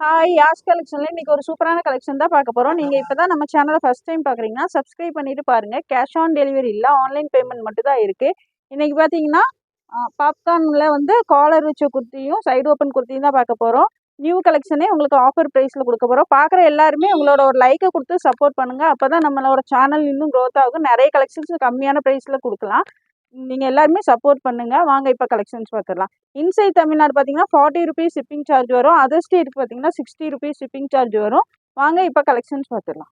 Hi Yash கலெக்ஷன்ல இன்னைக்கு ஒரு சூப்பரான கலெக்ஷன் தான் பார்க்க போறோம். நீங்க இப்பதான் நம்ம சேனலை ஃபர்ஸ்ட் டைம் பாக்குறீங்கன்னா சப்ஸ்கிரைப் பண்ணிட்டு பாருங்க. கேஷ் ஆன் டெலிவரி இல்ல, ஆன்லைன் பேமெண்ட் மட்டும் தான் இருக்கு. இன்னைக்கு பாத்தீங்கன்னா பாப்கார்ன்ல வந்து காலர் வச்ச குர்த்தியும் சைடு ஓப்பன் குர்த்தியும் தான் பார்க்க போறோம். நியூ கலெக்ஷனே உங்களுக்கு ஆஃபர் பிரைஸ்ல கொடுக்க போறோம். பாக்குற எல்லாருமே உங்களோட ஒரு லைக்கை கொடுத்து சப்போர்ட் பண்ணுங்க. அப்பதான் நம்மளோட சேனல் இன்னும் க்ரோத் ஆகும். நிறைய கலெக்ஷன்ஸ் கம்மியான பிரைஸ்ல கொடுக்கலாம். நீங்க எல்லாருமே சப்போர்ட் பண்ணுங்க. வாங்க இப்ப கலெக்ஷன்ஸ் பார்த்துடலாம். இன்சைட் தமிழ்நாடு பார்த்தீங்கன்னா 40 ருபீஸ் ஷிப்பிங் சார்ஜ் வரும். அதர் ஸ்டேட்டுக்கு பார்த்தீங்கன்னா 60 ருபீஸ் ஷிப்பிங் சார்ஜ் வரும். வாங்க இப்போ கலெக்ஷன்ஸ் பார்த்துடலாம்.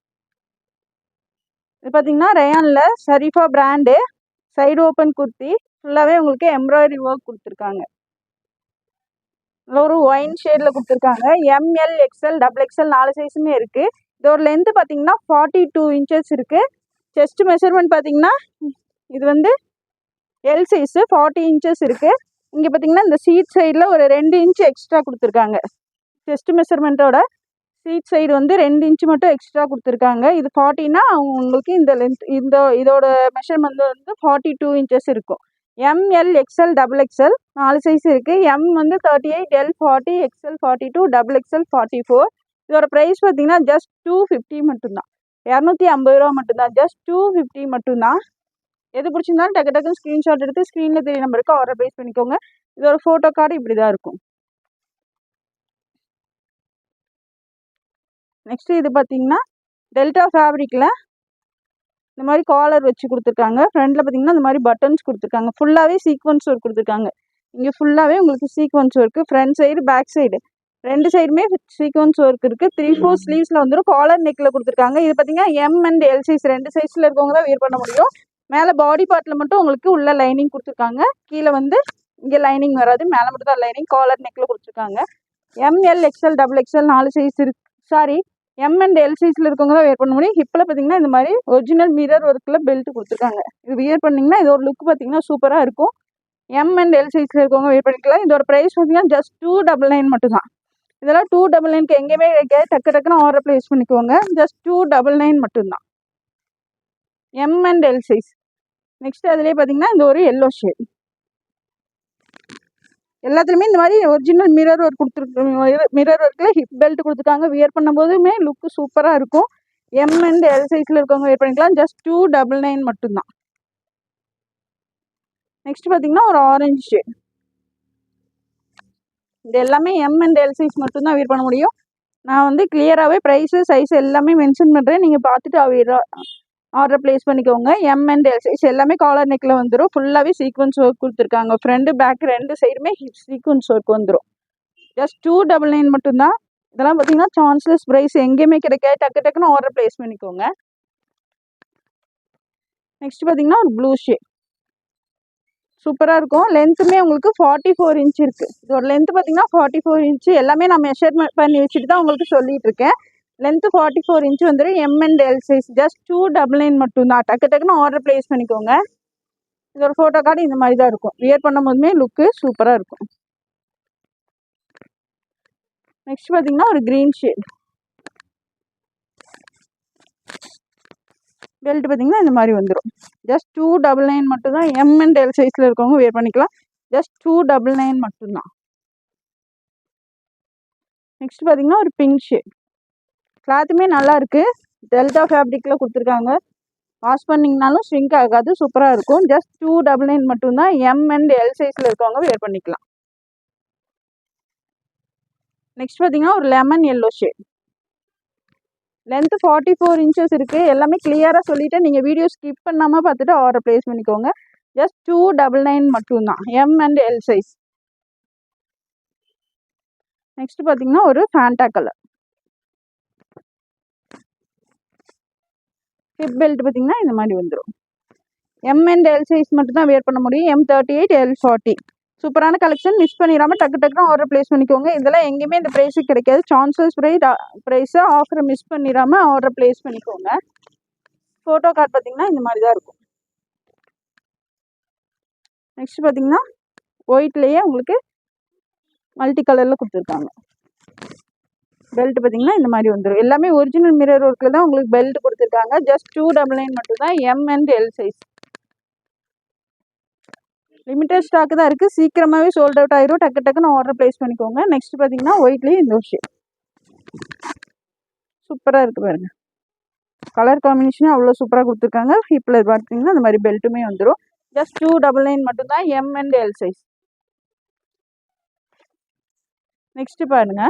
இது பார்த்தீங்கன்னா ரயானில் Sharifa brand side open kurti ஃபுல்லாகவே உங்களுக்கு எம்ப்ராய்டரி ஒர்க் கொடுத்துருக்காங்க. ஒரு ஒயின் ஷேடில் கொடுத்துருக்காங்க. எம்எல் எக்ஸ்எல் டபுள் எக்ஸ்எல் 4 சைஸுமே இருக்குது. இதோட லென்த்து பார்த்தீங்கன்னா 42 இன்ச்சஸ் இருக்குது. செஸ்ட் மெஷர்மெண்ட் பார்த்தீங்கன்னா இது வந்து எல் சைஸு 40 இன்ச்சஸ் இருக்குது. இங்கே பார்த்தீங்கன்னா இந்த சீட் சைடில் ஒரு 2 இன்ச் எக்ஸ்ட்ரா கொடுத்துருக்காங்க. செஸ்ட் மெஷர்மெண்ட்டோட சீட் சைடு வந்து 2 இன்ச் மட்டும் எக்ஸ்ட்ரா கொடுத்துருக்காங்க. இது 40னா உங்களுக்கு இந்த லென்த் இதோட மெஷர்மெண்ட் வந்து 42 இன்ச்சஸ் இருக்கும். ML XL double XL 4 size இருக்குது. எம் வந்து 38, எல் 40, எக்ஸ்எல் 42, டபுள் எக்ஸ்எல் 44. இதோட ப்ரைஸ் பார்த்தீங்கன்னா ஜஸ்ட் 250 மட்டும்தான். 250 ரூபா மட்டும்தான். ஜஸ்ட் 250 மட்டும்தான். எது பிடிச்சிருந்தாலும் டக்கு டக்குன்னு ஸ்க்ரீன்ஷாட் எடுத்து ஸ்க்ரீனில் தெரிய நம்பருக்கு ஆர்டர் ப்ளேஸ் பண்ணிக்கோங்க. இதோட ஃபோட்டோ கார்டு இப்படி தான் இருக்கும். நெக்ஸ்ட்டு இது பார்த்தீங்கன்னா டெல்டா ஃபேப்ரிக்கில் இந்த மாதிரி காலர் வச்சு கொடுத்துருக்காங்க. ஃப்ரண்ட்டில் பார்த்தீங்கன்னா இந்த மாதிரி பட்டன்ஸ் கொடுத்துருக்காங்க. ஃபுல்லாகவே சீக்வன்ஸ் ஒர்க் கொடுத்துருக்காங்க. இங்கே ஃபுல்லாகவே உங்களுக்கு sequence work. Front side back side 2 சைடுமே சீக்வன்ஸ் ஒர்க் இருக்குது. 3/4 ஸ்லீவ்ஸில் வந்துடும். காலர் நெக்கில் கொடுத்துருக்காங்க. இது பார்த்தீங்கன்னா எம் அண்ட் எல் சைஸ் 2 சைஸில் இருக்கவங்க தான் வியர் பண்ண முடியும். மேலே பாடி பார்ட்டில் மட்டும் உங்களுக்கு உள்ள லைனிங் கொடுத்துருக்காங்க. கீழே வந்து இங்கே லைனிங் வராது, மேலே மட்டும் தான் லைனிங். காலர் நெக்கில் கொடுத்துருக்காங்க. M L XL double XL 4 size இருக்கு. சாரி, எம் அண்ட் எல் சைஸில் இருக்கவங்க தான் வியர் பண்ண முடியும். ஹிப்பில் பார்த்தீங்கன்னா இந்த மாதிரி ஒரிஜினல் மிரர் ஒர்க்கில் பெல்ட் கொடுத்துருக்காங்க. இது வியர் பண்ணிங்கன்னா இதோட லுக் பார்த்தீங்கன்னா சூப்பராக இருக்கும். எம் அண்ட் எல் சைஸில் இருக்கவங்க வியர் பண்ணிக்கலாம். இதோட ப்ரைஸ் பார்த்தீங்கன்னா ஜஸ்ட் 299 மட்டும்தான். இதெல்லாம் 299க்கு எங்கேயுமே கிடைக்காது. டக்கு டக்குன்னு ஆர்டர் ப்ளேஸ் பண்ணிக்கோங்க. ஜஸ்ட் 299 மட்டும்தான். M and L size. Next அதுலேயே பார்த்தீங்கன்னா இந்த ஒரு எல்லோ ஷேட். எல்லாத்துலேயுமே இந்த மாதிரி ஒரிஜினல் மிரர் ஒர்க் கொடுத்துருக்கு. மிரர் ஒர்க்கில் ஹிப் பெல்ட் கொடுத்துருக்காங்க. வியர் பண்ணும்போதுமே லுக்கு சூப்பராக இருக்கும். எம் அண்ட் எல் சைஸில் இருக்கவங்க வியர் பண்ணிக்கலாம். ஜஸ்ட் 299 மட்டும்தான். நெக்ஸ்ட் பார்த்தீங்கன்னா ஒரு ஆரஞ்சு ஷேட். இது எல்லாமே எம் அண்ட் எல் சைஸ் மட்டும்தான் வியர் பண்ண முடியும். நான் வந்து கிளியராகவே ப்ரைஸு சைஸ் எல்லாமே மென்ஷன் பண்ணுறேன். நீங்கள் பார்த்துட்டு ஆர்டர் ப்ளேஸ் பண்ணிக்கோங்க. எம் அண்ட் எல் சைஸ் எல்லாமே காலர் நெக்கில் வந்துடும். ஃபுல்லாகவே சீக்வன்ஸ் ஒர்க் கொடுத்துருக்காங்க. ஃப்ரண்ட் பேக் 2 சைடுமே சீக்வன்ஸ் ஒர்க் வந்துடும். ஜஸ்ட் 299 மட்டும்தான். இதெல்லாம் பார்த்தீங்கன்னா சான்ஸ்லெஸ் ப்ரைஸ், எங்கேயுமே கிடைக்காது. டக்கு டக்குன்னு ஆர்டர் ப்ளேஸ் பண்ணிக்கோங்க. நெக்ஸ்ட் பார்த்தீங்கன்னா ஒரு ப்ளூ ஷேட் சூப்பராக இருக்கும். லென்த்துமே உங்களுக்கு 44 இன்ச் இருக்குது. இதோட லென்த்து பார்த்தீங்கன்னா 44 இன்ச்சு. எல்லாமே நான் மெஷர்மெண்ட் பண்ணி வச்சுட்டு தான் உங்களுக்கு சொல்லிட்டு இருக்கேன். லென்த்து 44 இன்ச் வந்துடும். M and L size. Just 299 மட்டும்தான். டக்கு டக்குன்னு ஆர்டர் ப்ளேஸ் பண்ணிக்கோங்க. இதோட ஃபோட்டோ கார்டு இந்த மாதிரி தான் இருக்கும். வியர் பண்ணும் போதுமே லுக்கு சூப்பராக இருக்கும். நெக்ஸ்ட் பார்த்தீங்கன்னா ஒரு க்ரீன் ஷேட். பெல்ட் பார்த்தீங்கன்னா இந்த மாதிரி வந்துடும். ஜஸ்ட் 299 மட்டும்தான். எம் அண்ட் எல் சைஸில் இருக்கவங்க வியர் பண்ணிக்கலாம். ஜஸ்ட் 299 மட்டும்தான். நெக்ஸ்ட் பார்த்தீங்கன்னா ஒரு பிங்க் ஷேட். கிளாத்துமே நல்லா இருக்குது. டெல்டா ஃபேப்ரிக்கில் கொடுத்துருக்காங்க. வாஷ் பண்ணிங்கனாலும் ஷ்ரிங்க் ஆகாது. சூப்பராக இருக்கும். ஜஸ்ட் 299 மட்டும்தான். எம் அண்ட் எல் சைஸில் இருக்கவங்க வியர் பண்ணிக்கலாம். நெக்ஸ்ட் பார்த்தீங்கன்னா ஒரு lemon yellow shade. Length 44 inches இருக்குது. எல்லாமே கிளியராக சொல்லிவிட்டு நீங்கள் வீடியோ ஸ்கிப் பண்ணாமல் பார்த்துட்டு ஆர்டர் ப்ளேஸ் பண்ணிக்கோங்க. ஜஸ்ட் 299 மட்டும்தான். M and L size. Next பார்த்தீங்கன்னா ஒரு ஃபேண்டா கலர். ஹிப் பெல்ட் பார்த்தீங்கன்னா இந்த மாதிரி வந்துடும். எம் அண்ட் எல் சைஸ் மட்டும்தான் வியர் பண்ண முடியும். M 38, L 40. சூப்பரான கலெக்ஷன். மிஸ் பண்ணிடாமல் டக்கு டக்குன்னு ஆர்டர் ப்ளேஸ் பண்ணிக்கோங்க. இதெல்லாம் எங்கேயுமே இந்த ப்ரைஸுக்கு கிடைக்காது. சான்சஸ் ப்ரைஸை ஆஃபரை மிஸ் பண்ணிடாமல் ஆர்டர் ப்ளேஸ் பண்ணிக்கோங்க. ஃபோட்டோ கார்டு பார்த்தீங்கன்னா இந்த மாதிரி தான் இருக்கும். நெக்ஸ்ட் பார்த்தீங்கன்னா ஒயிட்லேயே உங்களுக்கு மல்டி கலரில் கொடுத்துருக்காங்க. பெல்ட் பார்த்தீங்கன்னா இந்த மாதிரி வந்துடும். எல்லாமே ஒரிஜினல் மிரர் ஒர்க்கில் தான் உங்களுக்கு பெல்ட் கொடுத்துருக்காங்க. ஜஸ்ட் 299 மட்டும்தான். M and L size. Limited stock தான் இருக்குது. சீக்கிரமாகவே சோல்ட் அவுட் ஆயிரும். டக்கு டக்குன்னு ஆர்டர் ப்ளேஸ் பண்ணிக்கோங்க. நெக்ஸ்ட் பார்த்தீங்கன்னா ஒயிட்லேயே இந்த ஒரு ஷேட். சூப்பராக இருக்குது பாருங்க. கலர் காம்பினேஷனே அவ்வளோ சூப்பராக கொடுத்துருக்காங்க. ஹிப்பில் பார்த்தீங்கன்னா இந்த மாதிரி பெல்ட்டுமே வந்துடும். ஜஸ்ட் 299 மட்டும்தான், M and L size. Next பாருங்க,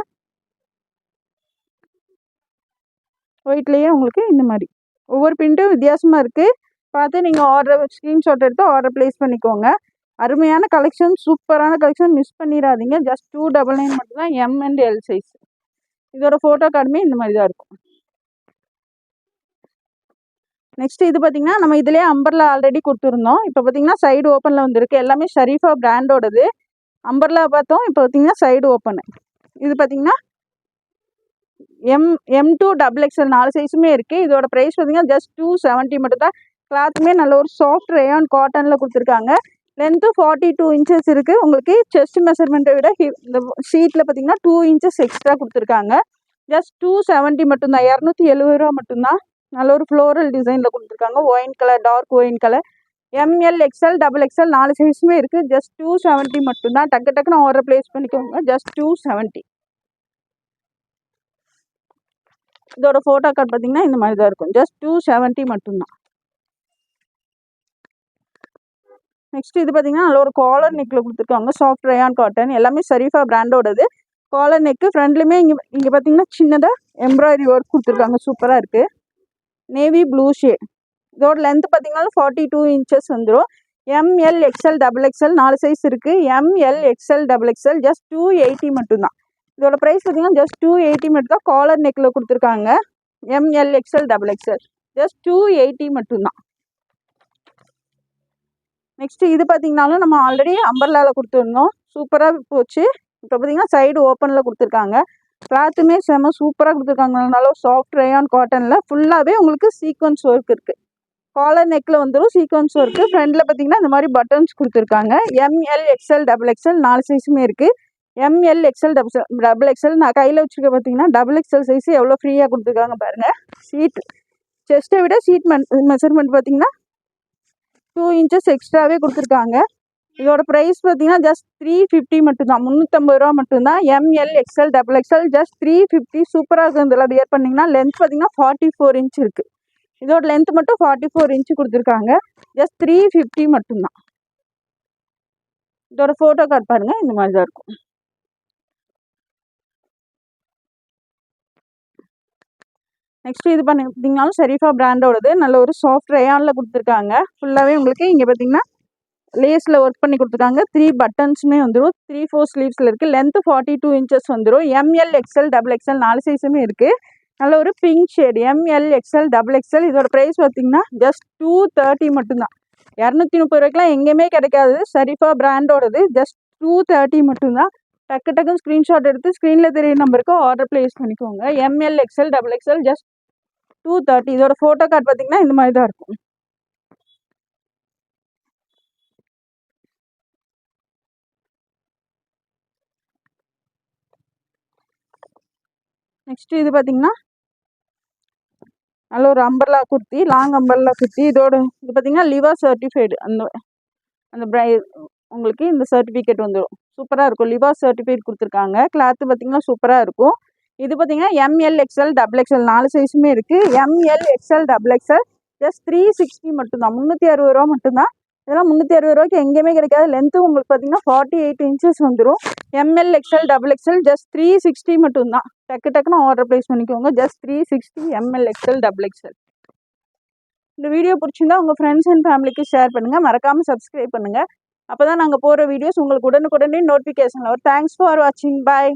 ஒயிட்லேயே உங்களுக்கு இந்த மாதிரி ஒவ்வொரு பிரிண்ட்டும் வித்தியாசமாக இருக்குது. பார்த்து நீங்கள் ஆர்டர் ஸ்க்ரீன்ஷாட் எடுத்து ஆர்டர் ப்ளேஸ் பண்ணிக்கோங்க. அருமையான கலெக்ஷன், சூப்பரான கலெக்ஷன், மிஸ் பண்ணிடாதீங்க. ஜஸ்ட் 299 மட்டும்தான், எம் அண்ட் எல் சைஸ். இதோட ஃபோட்டோ கார்டுமே இந்த மாதிரி தான் இருக்கும். நெக்ஸ்ட் இது பார்த்தீங்கன்னா நம்ம இதுலேயே அம்பர்லா ஆல்ரெடி கொடுத்துருந்தோம். இப்போ பார்த்தீங்கன்னா சைடு ஓப்பனில் வந்துருக்கு. எல்லாமே ஷரீஃபா பிராண்டோடது. அம்பர்லா பார்த்தோம், இப்போ பார்த்தீங்கன்னா சைடு ஓப்பனு. இது பார்த்தீங்கன்னா M2 XXL 4 சைஸுமே இருக்குது. இதோட ப்ரைஸ் பார்த்தீங்கன்னா ஜஸ்ட் 270 மட்டும் தான். கிளாத்துமே நல்ல ஒரு சாஃப்ட் ரேயான் காட்டனில் கொடுத்துருக்காங்க. லென்த்து 42 இன்ச்சஸ் இருக்குது. உங்களுக்கு செஸ்ட் மெஷர்மெண்ட்டை விட இந்த ஷீட்டில் பார்த்தீங்கன்னா 2 இன்ச்சஸ் எக்ஸ்ட்ரா கொடுத்துருக்காங்க. ஜஸ்ட் 270 மட்டும்தான், 270 ரூபா மட்டும்தான். நல்ல ஒரு ஃப்ளோரல் டிசைனில் கொடுத்துருக்காங்க. Wine colour, dark wine colour. ML XL XXL 4 சைஸுமே இருக்குது. ஜஸ்ட் 270 மட்டும்தான். டக்கு டக்குன்னு ஆர்டர் ப்ளேஸ் பண்ணிக்கோங்க. ஜஸ்ட் 270. இதோட ஃபோட்டோ கார்டு பார்த்தீங்கன்னா இந்த மாதிரி தான் இருக்கும். ஜஸ்ட் 270 மட்டும்தான். நெக்ஸ்ட் இது பார்த்தீங்கன்னா நல்ல ஒரு காலர் நெக்கில் கொடுத்துருக்காங்க. சாஃப்ட் ரேயான் காட்டன், எல்லாமே ஷரீஃபா பிராண்டோடது. காலர் நெக்கு, ஃப்ரண்ட்லையுமே இங்கே பார்த்தீங்கன்னா சின்னதாக எம்ப்ராய்டரி ஒர்க் கொடுத்துருக்காங்க. சூப்பராக இருக்குது. Navy blue shade. இதோட லென்த் பார்த்தீங்கன்னா 42 இன்ச்சஸ் வந்துடும். ML XL XXL 4 சைஸ் இருக்குது. ML XL XXL ஜஸ்ட் 280 மட்டும்தான். இதோட ப்ரைஸ் பார்த்தீங்கன்னா ஜஸ்ட் 280 மட்டும் தான். காலர் நெக்கில் கொடுத்துருக்காங்க. ML XL XXL ஜஸ்ட் 280 மட்டும்தான். நெக்ஸ்ட் இது பார்த்தீங்கன்னாலும் நம்ம ஆல்ரெடி அம்பர்லாவில் கொடுத்துருந்தோம். சூப்பராக போச்சு. இப்போ பார்த்தீங்கன்னா சைடு ஓப்பனில் கொடுத்துருக்காங்க. கிளாத்துமே செம்ம சூப்பராக கொடுத்துருக்காங்க. நல்லா சாஃப்ட் ரேயான் காட்டனில் ஃபுல்லாகவே உங்களுக்கு சீக்வன்ஸ் ஒர்க் இருக்குது. காலர் நெக்கில் வந்துடும் சீக்வன்ஸ் ஒர்க்கு. ஃப்ரண்டில் பார்த்தீங்கன்னா இந்த மாதிரி பட்டன்ஸ் கொடுத்துருக்காங்க. ML XL XXL 4 சைஸுமே இருக்குது. ML XL XXL நான் கையில் வச்சுருக்க பார்த்தீங்கன்னா XXL சைஸ் எவ்வளோ ஃப்ரீயாக கொடுத்துருக்காங்க பாருங்கள். ஷீட் செஸ்ட்டை விட ஷீட் மெஷர்மெண்ட் பார்த்தீங்கன்னா 2 இன்ச்சஸ் எக்ஸ்ட்ராவே கொடுத்துருக்காங்க. இதோட ப்ரைஸ் பார்த்தீங்கன்னா ஜஸ்ட் 350 மட்டும்தான், 350 ரூபா மட்டும்தான். ML XL XXL just 350. சூப்பராக இருக்குது. இதெல்லாம் வியர் பண்ணிங்கன்னா லென்த் பார்த்தீங்கன்னா 44 இன்ச் இருக்குது. இதோட லென்த் மட்டும் 44 இன்ச்சு கொடுத்துருக்காங்க. ஜஸ்ட் 350 மட்டும்தான். இதோட ஃபோட்டோ கார்டு பாருங்கள், இந்த மாதிரி தான் இருக்கும். நெக்ஸ்ட் இது பார்த்தீங்கன்னாலும் ஷரீஃபா பிராண்டோடது. நல்ல ஒரு சாஃப்ட் ரேயானில் கொடுத்துருக்காங்க. ஃபுல்லாகவே உங்களுக்கு இங்கே பார்த்தீங்கன்னா லேஸில் ஒர்க் பண்ணி கொடுத்துருக்காங்க. 3 பட்டன்ஸுமே வந்துடும். 3/4 ஸ்லீவ்ஸில் இருக்குது. லென்த்து 42 இன்ச்சஸ் வந்துடும். ML XL XXL 4 சைஸுமே இருக்குது. நல்ல ஒரு pink shade. ML XL XXL இதோட ப்ரைஸ் பார்த்தீங்கன்னா ஜஸ்ட் 230 மட்டும்தான். 230 ரூபாய்க்குலாம் எங்கேயுமே கிடைக்காது. ஷரீஃபா பிராண்டோடது. ஜஸ்ட் 230 மட்டும்தான். டக்கு டக்குன்னு ஸ்க்ரீன்ஷாட் எடுத்து ஸ்க்ரீனில் தெரிய நம்பருக்கு ஆர்டர் ப்ளேஸ் பண்ணிக்கோங்க. ML XL XXL just 230. இதோட ஃபோட்டோ கார்டு பார்த்தீங்கன்னா இந்த மாதிரி தான் இருக்கும். நெக்ஸ்ட் இது பார்த்தீங்கன்னா நல்ல ஒரு umbrella kurti, long umbrella kurti. இதோட இது பார்த்தீங்கன்னா லிவா சர்டிஃபைடு. அந்த உங்களுக்கு இந்த சர்டிஃபிகேட் வந்துடும். சூப்பராக இருக்கும். லிவா சர்டிஃபிகேட் கொடுத்துருக்காங்க. கிளாத்து பார்த்தீங்கன்னா சூப்பராக இருக்கும். இது பார்த்தீங்கன்னா ML XL XXL 4 சைஸுமே இருக்குது. ML XL XXL ஜஸ்ட் 360 மட்டும்தான், 360 ரூபா மட்டும்தான். இதெல்லாம் 360 ரூபாய்க்கு எங்கேயுமே கிடைக்காது. லென்த்து உங்களுக்கு பார்த்தீங்கன்னா 48 இன்ச்சஸ் வந்துடும். ML XL XXL ஜஸ்ட் 360 மட்டும்தான். டக்கு டக்குன்னு ஆர்டர் ப்ளேஸ் பண்ணிக்கோங்க. Just 360 ML XL XXL. இந்த வீடியோ பிடிச்சிருந்தா உங்கள் ஃப்ரெண்ட்ஸ் அண்ட் ஃபேமிலிக்கு ஷேர் பண்ணுங்கள். மறக்காமல் சப்ஸ்கிரைப் பண்ணுங்கள். அப்போ தான் நாங்கள் போகிற வீடியோஸ் உங்களுக்கு உடனுக்குடனே நோட்டிஃபிகேஷன் வரும். தேங்க்ஸ் ஃபார் வாட்சிங். பாய்.